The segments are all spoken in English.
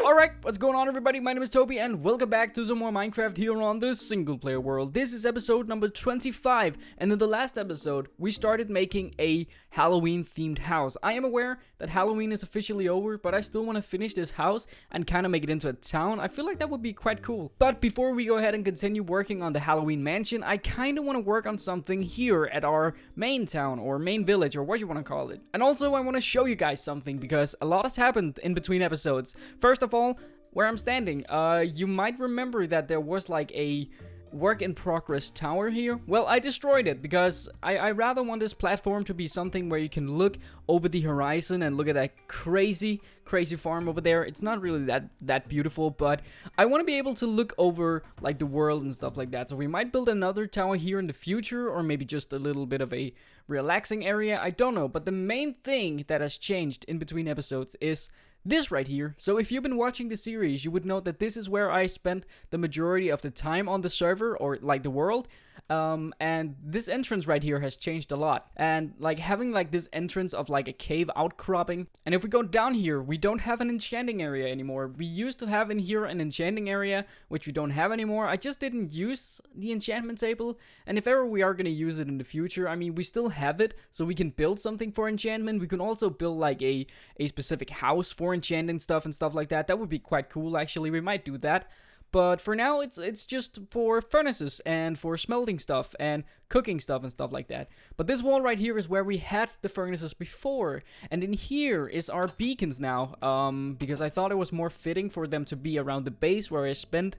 Alright, what's going on everybody? My name is Toby and welcome back to some more Minecraft here on the single player world. This is episode number 25, and in the last episode we started making a Halloween themed house. I am aware that Halloween is officially over, but I still want to finish this house and kind of make it into a town. I feel like that would be quite cool. But before we go ahead and continue working on the Halloween mansion, I kind of want to work on something here at our main town or main village or what you want to call it. And also I want to show you guys something because a lot has happened in between episodes. First of all, where I'm standing, you might remember that there was like a work in progress tower here. Well, I destroyed it because I rather want this platform to be something where you can look over the horizon and look at that crazy farm over there. It's not really that beautiful, but I want to be able to look over like the world and stuff like that. So we might build another tower here in the future, or maybe just a little bit of a relaxing area. I don't know, but the main thing that has changed in between episodes is this right here. So if you've been watching the series, you would know that this is where I spent the majority of the time on the server, or like the world. And this entrance right here has changed a lot. And like having like this entrance of like a cave outcropping. And if we go down here, we don't have an enchanting area anymore. We used to have in here an enchanting area, which we don't have anymore. I just didn't use the enchantment table. And if ever we are going to use it in the future, I mean, we still have it, so we can build something for enchantment. We can also build like a specific house for enchanting stuff and stuff like that. That would be quite cool, actually. We might do that. But for now, it's just for furnaces and for smelting stuff and cooking stuff and stuff like that. But this wall right here is where we had the furnaces before. And in here is our beacons now. Because I thought it was more fitting for them to be around the base where I spent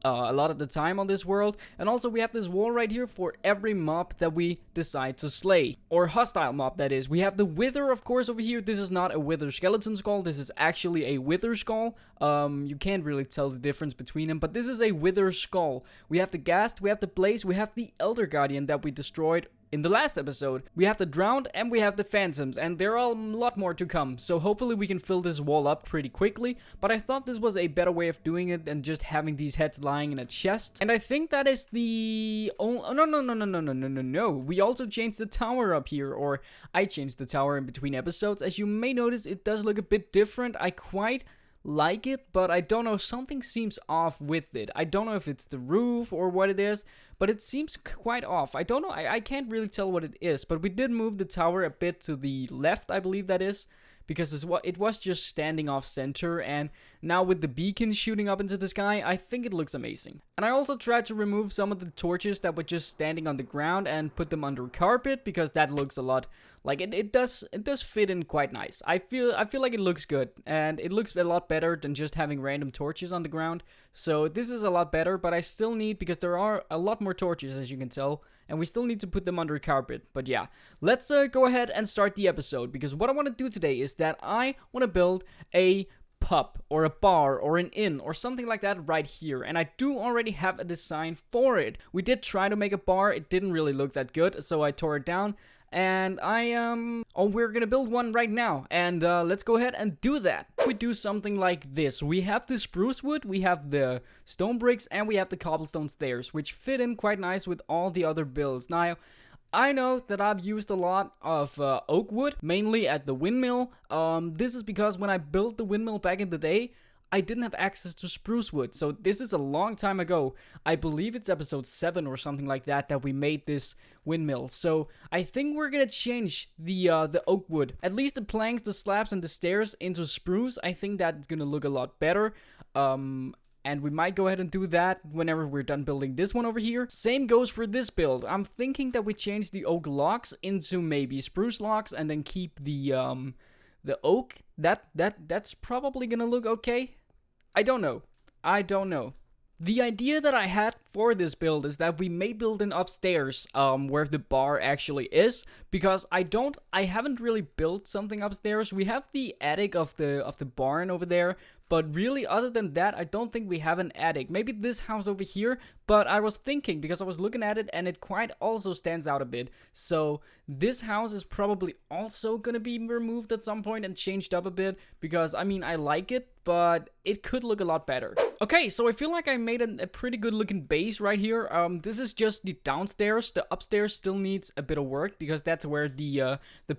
a lot of the time on this world. And also we have this wall right here for every mob that we decide to slay, or hostile mob, that is. We have the wither, of course, over here. This is not a wither skeleton skull, this is actually a wither skull. You can't really tell the difference between them, but this is a wither skull. We have the ghast, we have the blaze, we have the elder guardian that we destroyed in the last episode. We have the drowned and we have the phantoms, and there are a lot more to come. So hopefully we can fill this wall up pretty quickly, but I thought this was a better way of doing it than just having these heads lying in a chest. And I think that is the... Oh, no. We also changed the tower up here, or I changed the tower in between episodes. As you may notice, it does look a bit different. I quite like it, but I don't know, something seems off with it. I don't know if it's the roof or what it is, but it seems quite off. I don't know, I can't really tell what it is, but we did move the tower a bit to the left, I believe that is, because it was just standing off center, and now with the beacon shooting up into the sky, I think it looks amazing. And I also tried to remove some of the torches that were just standing on the ground and put them under carpet, because that looks a lot like it does fit in quite nice. I feel like it looks good, and it looks a lot better than just having random torches on the ground. So this is a lot better, but I still need, because there are a lot more torches as you can tell, and we still need to put them under carpet. But yeah, let's go ahead and start the episode, because what I want to do today is that I want to build a pub or a bar or an inn or something like that right here, and I do already have a design for it. We did try to make a bar, it didn't really look that good, so I tore it down. And we're gonna build one right now, and let's go ahead and do that. We do something like this. We have the spruce wood, we have the stone bricks, and we have the cobblestone stairs, which fit in quite nice with all the other builds. Now, I know that I've used a lot of oak wood, mainly at the windmill. This is because when I built the windmill back in the day, I didn't have access to spruce wood, so this is a long time ago. I believe it's episode 7 or something like that we made this windmill. So I think we're gonna change the oak wood, at least the planks, the slabs, and the stairs into spruce. I think that's gonna look a lot better. And we might go ahead and do that whenever we're done building this one over here. Same goes for this build. I'm thinking that we change the oak logs into maybe spruce logs, and then keep the oak. That's probably gonna look okay. I don't know. The idea that I had for this build is that we may build an upstairs where the bar actually is, because I haven't really built something upstairs. We have the attic of the barn over there, but really other than that I don't think we have an attic. Maybe this house over here, but I was thinking, because I was looking at it and it quite also stands out a bit, so this house is probably also gonna be removed at some point and changed up a bit, because I mean I like it, but it could look a lot better. Okay, so I feel like I made a pretty good looking base right here. This is just the downstairs. The upstairs still needs a bit of work, because that's where the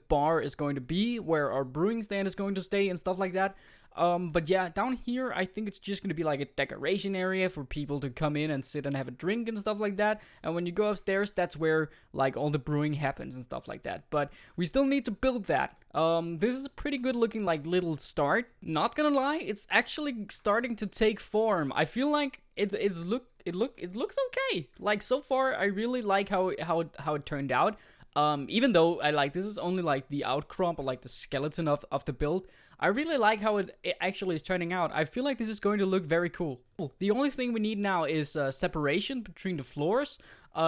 bar is going to be, where our brewing stand is going to stay and stuff like that. But yeah, down here, I think it's just gonna be like a decoration area for people to come in and sit and have a drink and stuff like that. And when you go upstairs, that's where like all the brewing happens and stuff like that. But we still need to build that. This is a pretty good looking like little start. Not gonna lie, it's actually starting to take form. I feel like it looks okay. Like so far, I really like how it turned out. Even though this is only like the outcrop or like the skeleton of the build, I really like how it actually is turning out. I feel like this is going to look very cool. The only thing we need now is separation between the floors,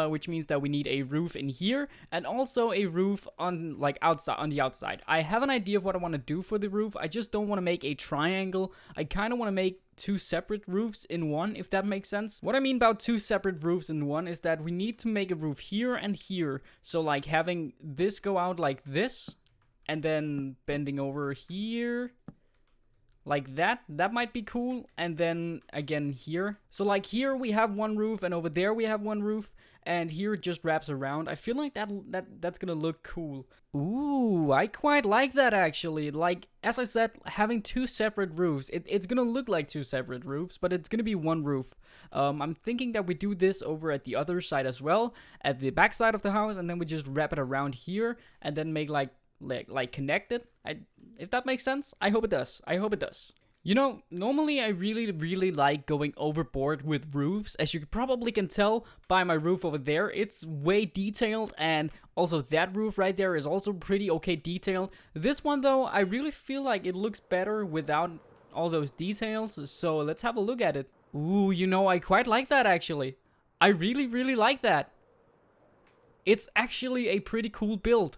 which means that we need a roof in here and also a roof on like outside on the outside. I have an idea of what I want to do for the roof. I just don't want to make a triangle. I kind of want to make two separate roofs in one, if that makes sense. What I mean about two separate roofs in one is that we need to make a roof here and here. So like having this go out like this and then bending over here like that might be cool. And then again here, so like here we have one roof and over there we have one roof and here it just wraps around. I feel like that's gonna look cool. Ooh, I quite like that actually. Like as I said, having two separate roofs, it's gonna look like two separate roofs, but it's gonna be one roof. I'm thinking that we do this over at the other side as well, at the back side of the house, and then we just wrap it around here and then make like connected. If that makes sense. I hope it does. You know, normally I really like going overboard with roofs. As you probably can tell by my roof over there, it's way detailed, and also that roof right there is also pretty okay detailed. This one though, I really feel like it looks better without all those details, so let's have a look at it. Ooh, you know, I quite like that actually. I really like that. It's actually a pretty cool build.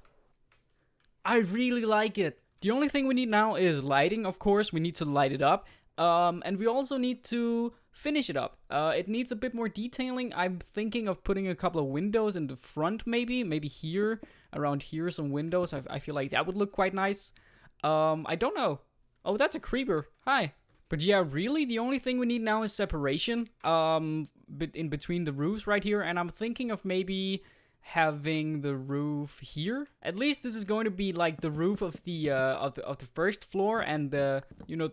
I really like it. The only thing we need now is lighting, of course. We need to light it up. And we also need to finish it up. It needs a bit more detailing. I'm thinking of putting a couple of windows in the front, maybe. Maybe here, around here, some windows. I feel like that would look quite nice. I don't know. Oh, that's a creeper. Hi. But yeah, really, the only thing we need now is separation. In between the roofs right here. And I'm thinking of maybe having the roof here. At least this is going to be like the roof of the first floor and the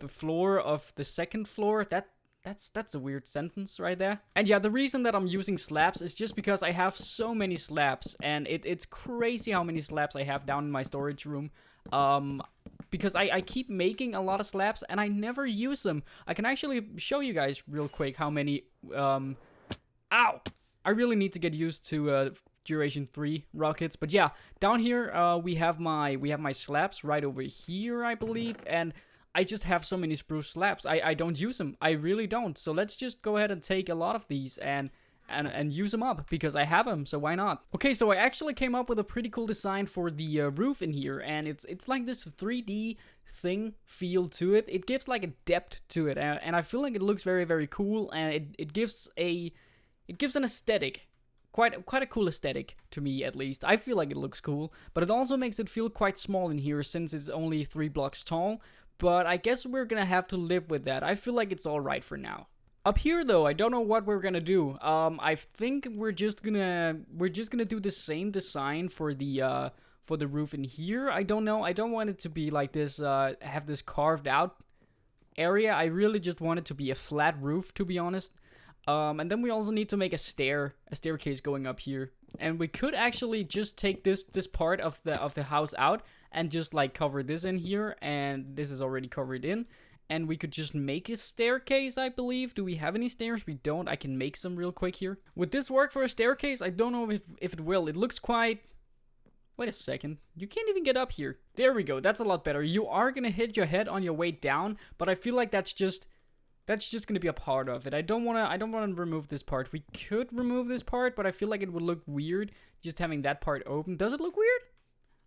floor of the second floor. That's a weird sentence right there. And yeah, the reason that I'm using slabs is just because I have so many slabs, and it's crazy how many slabs I have down in my storage room. Because I keep making a lot of slabs and I never use them. I can actually show you guys real quick how many. Ow! I really need to get used to Duration 3 rockets. But yeah, down here we have my slabs right over here, I believe, and I just have so many spruce slabs. I don't use them. I really don't. So let's just go ahead and take a lot of these and use them up because I have them, so why not? Okay, so I actually came up with a pretty cool design for the roof in here, and it's like this 3D thing feel to it. It gives like a depth to it, and I feel like it looks very cool, and it gives an aesthetic. Quite a cool aesthetic to me, at least. I feel like it looks cool, but it also makes it feel quite small in here since it's only 3 blocks tall. But I guess we're gonna have to live with that. I feel like it's alright for now. Up here though, I don't know what we're gonna do. I think we're just gonna do the same design for the roof in here. I don't know. I don't want it to be like this, have this carved out area. I really just want it to be a flat roof, to be honest. And then we also need to make a staircase going up here. And we could actually just take this part of the house out and just like cover this in here, and this is already covered in. And we could just make a staircase, I believe. Do we have any stairs? We don't. I can make some real quick here. Would this work for a staircase? I don't know if it will. It looks quite... Wait a second. You can't even get up here. There we go. That's a lot better. You are gonna hit your head on your way down, but I feel like that's just gonna be a part of it. I don't wanna remove this part. We could remove this part, but I feel like it would look weird just having that part open. Does it look weird?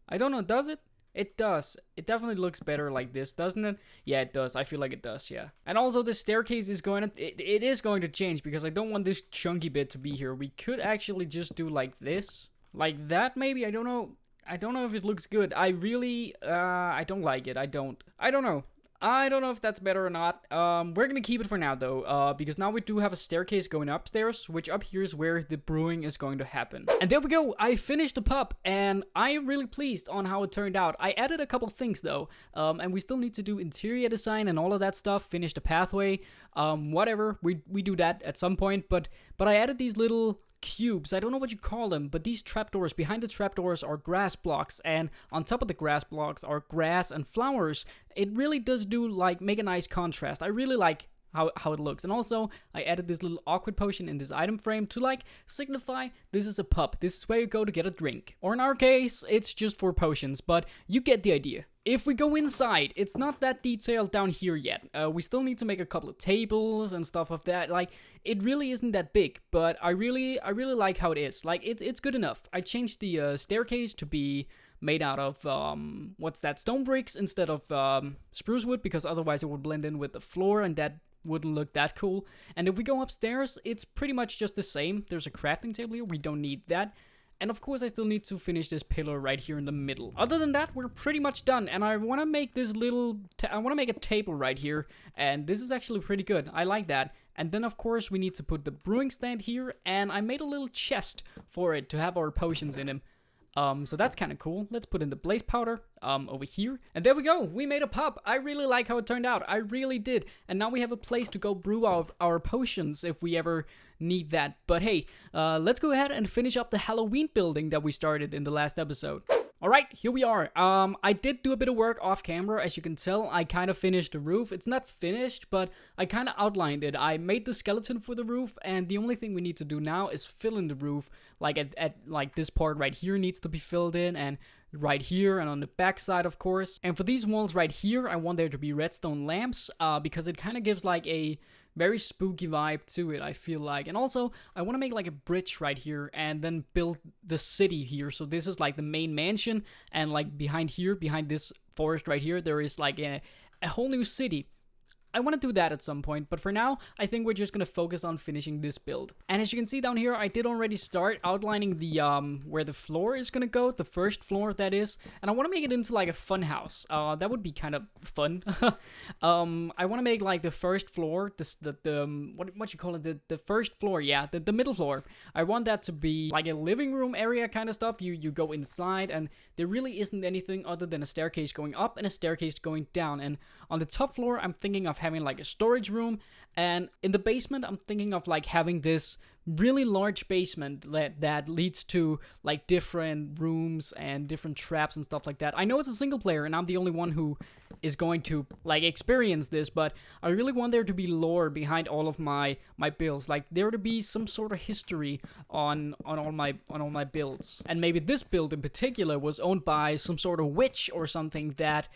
I don't know. Does it? It does. It definitely looks better like this, doesn't it? Yeah, it does. I feel like it does, yeah. And also the staircase is it is going to change because I don't want this chunky bit to be here. We could actually just do like this. Like that maybe. I don't know if it looks good. I really I don't like it. I don't know. I don't know if that's better or not. We're gonna keep it for now though, because now we do have a staircase going upstairs, which up here is where the brewing is going to happen. And there we go. I finished the pub, and I am really pleased on how it turned out. I added a couple things though, and we still need to do interior design and all of that stuff. Finish the pathway, whatever. We do that at some point, but I added these little cubes. I don't know what you call them, but these trapdoors, behind the trapdoors are grass blocks, and on top of the grass blocks are grass and flowers. It really does do like make a nice contrast. I really like how it looks. And also I added this little awkward potion in this item frame to like signify this is a pub. This is where you go to get a drink. Or in our case, it's just for potions, but you get the idea. If we go inside, it's not that detailed down here yet. We still need to make a couple of tables and stuff of that. Like, it really isn't that big, but I really like how it is. Like, it's good enough. I changed the staircase to be made out of, what's that, stone bricks instead of spruce wood, because otherwise it would blend in with the floor, and that wouldn't look that cool. And if we go upstairs, it's pretty much just the same. There's a crafting table here. We don't need that. And of course, I still need to finish this pillar right here in the middle. Other than that, we're pretty much done. And I want to make this little... I want to make a table right here. And this is actually pretty good. I like that. And then, of course, we need to put the brewing stand here. And I made a little chest for it to have our potions in him. So that's kind of cool. Let's put in the blaze powder over here. And there we go. We made a pub. I really like how it turned out. I really did. And now we have a place to go brew our potions if we ever need that. But hey, let's go ahead and finish up the Halloween building that we started in the last episode. Alright, here we are. I did do a bit of work off camera. As you can tell, I kind of finished the roof. It's not finished, but I kind of outlined it. I made the skeleton for the roof, and the only thing we need to do now is fill in the roof. Like at like this part right here needs to be filled in, and right here, and on the back side, of course. And for these walls right here, I want there to be redstone lamps, because it kind of gives like a very spooky vibe to it, I feel like. And also, I want to make like a bridge right here and then build the city here. So this is like the main mansion, and like behind here, behind this forest right here, there is like a whole new city. I want to do that at some point, but for now, I think we're just going to focus on finishing this build. And as you can see down here, I did already start outlining the, where the floor is going to go, the first floor, that is. And I want to make it into, like, a fun house. That would be kind of fun. I want to make, like, the first floor, what you call it, the first floor, yeah, the middle floor. I want that to be, like, a living room area kind of stuff. You go inside, and there really isn't anything other than a staircase going up and a staircase going down. And on the top floor, I'm thinking of having like a storage room, and in the basement I'm thinking of like having this really large basement that leads to like different rooms and different traps and stuff like that. I know it's a single player and I'm the only one who is going to like experience this, but I really want there to be lore behind all of my builds, like there to be some sort of history on all my builds. And maybe this build in particular was owned by some sort of witch or something that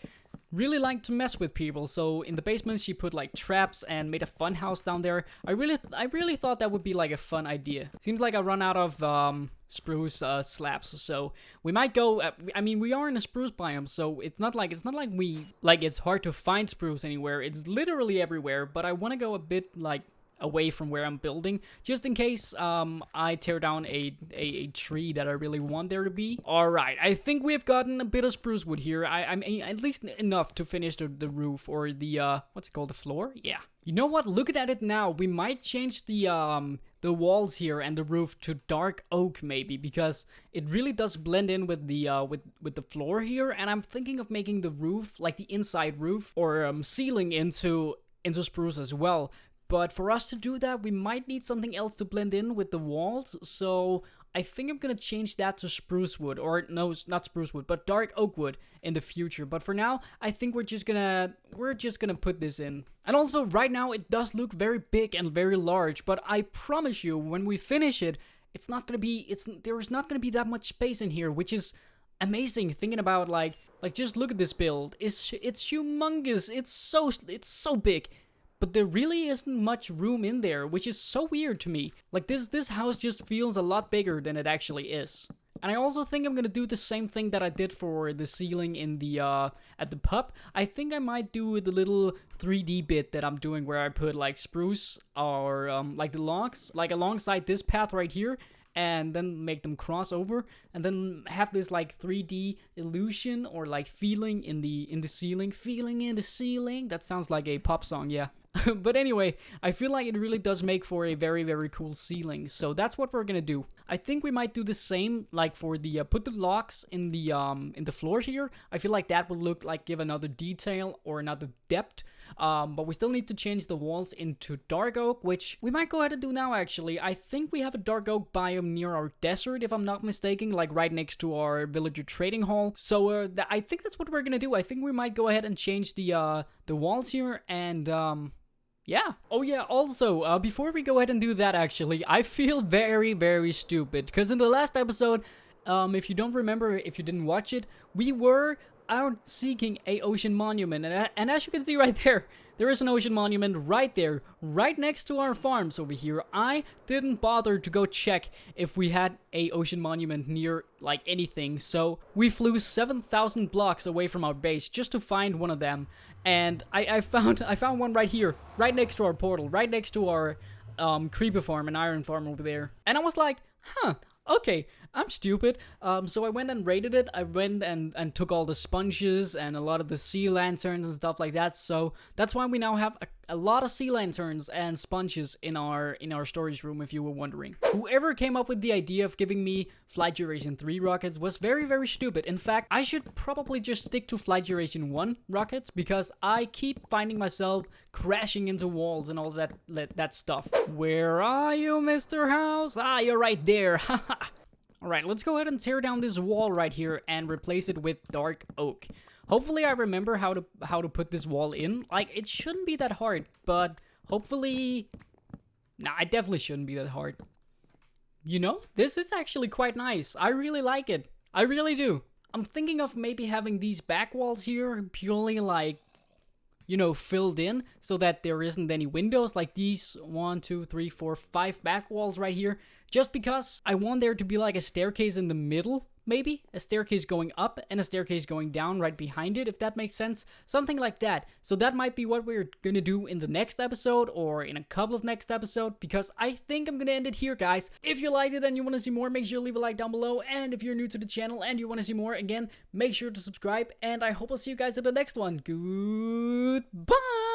really liked to mess with people. So in the basement she put like traps and made a fun house down there. I really thought that would be like a fun idea. Seems like I run out of spruce slabs, so we might go I mean, we are in a spruce biome, so it's not like it's hard to find spruce anywhere. It's literally everywhere, but I want to go a bit like away from where I'm building, just in case I tear down a tree that I really want there to be. Alright, I think we've gotten a bit of spruce wood here. I mean, at least enough to finish the roof, or the, what's it called, the floor? Yeah. You know what, looking at it now, we might change the walls here and the roof to dark oak maybe, because it really does blend in with the with the floor here, and I'm thinking of making the roof, like the inside roof, or ceiling into spruce as well. But for us to do that, we might need something else to blend in with the walls, so I think I'm gonna change that to spruce wood, or no, not spruce wood, but dark oak wood in the future. But for now, I think we're just gonna put this in. And also, right now, it does look very big and very large, but I promise you, when we finish it, there's not gonna be that much space in here, which is amazing. Thinking about like just look at this build. It's humongous. It's so big. But there really isn't much room in there, which is so weird to me. Like, this house just feels a lot bigger than it actually is. And I also think I'm gonna do the same thing that I did for the ceiling in the, at the pub. I think I might do the little 3D bit that I'm doing where I put, like, spruce or, like, the logs, like, alongside this path right here. and then make them cross over, and then have this like 3D illusion or like feeling in the ceiling. Feeling in the ceiling. That sounds like a pop song, yeah. But anyway, I feel like it really does make for a very, very cool ceiling. So that's what we're gonna do. I think we might do the same, like for the put the locks in the floor here. I feel like that would look like give another detail or another depth. But we still need to change the walls into dark oak, which we might go ahead and do now. Actually, I think we have a dark oak biome near our desert, if I'm not mistaken, like right next to our villager trading hall. So I think that's what we're gonna do. I think we might go ahead and change the walls here and yeah. Oh yeah, also, before we go ahead and do that, actually, I feel very, very stupid. Because in the last episode, if you don't remember, if you didn't watch it, we were out seeking a ocean monument. And as you can see right there is an ocean monument right there, right next to our farms over here. I didn't bother to go check if we had a ocean monument near, like, anything. So we flew 7,000 blocks away from our base just to find one of them. And I found one right here, right next to our portal, right next to our creeper farm and iron farm over there. And I was like, huh, okay, I'm stupid. So I went and raided it. I went and took all the sponges and a lot of the sea lanterns and stuff like that. So that's why we now have a lot of sea lanterns and sponges in our storage room, if you were wondering. Whoever came up with the idea of giving me Flight Duration 3 rockets was very, very stupid. In fact, I should probably just stick to Flight Duration 1 rockets, because I keep finding myself crashing into walls and all that stuff. Where are you, Mr. House? Ah, you're right there. Haha. Alright, let's go ahead and tear down this wall right here and replace it with dark oak. Hopefully I remember how to put this wall in. Like, it shouldn't be that hard, but hopefully... Nah, it definitely shouldn't be that hard. You know, this is actually quite nice. I really like it. I really do. I'm thinking of maybe having these back walls here purely like, you know, filled in so that there isn't any windows, like these 1, 2, 3, 4, 5 back walls right here. Just because I want there to be like a staircase in the middle, maybe a staircase going up and a staircase going down right behind it, if that makes sense. Something like that. So that might be what we're gonna do in the next episode or in a couple of next episodes, because I think I'm gonna end it here, guys. If you liked it and you want to see more, make sure to leave a like down below. And if you're new to the channel and you want to see more, again, make sure to subscribe. And I hope I'll see you guys in the next one. Goodbye!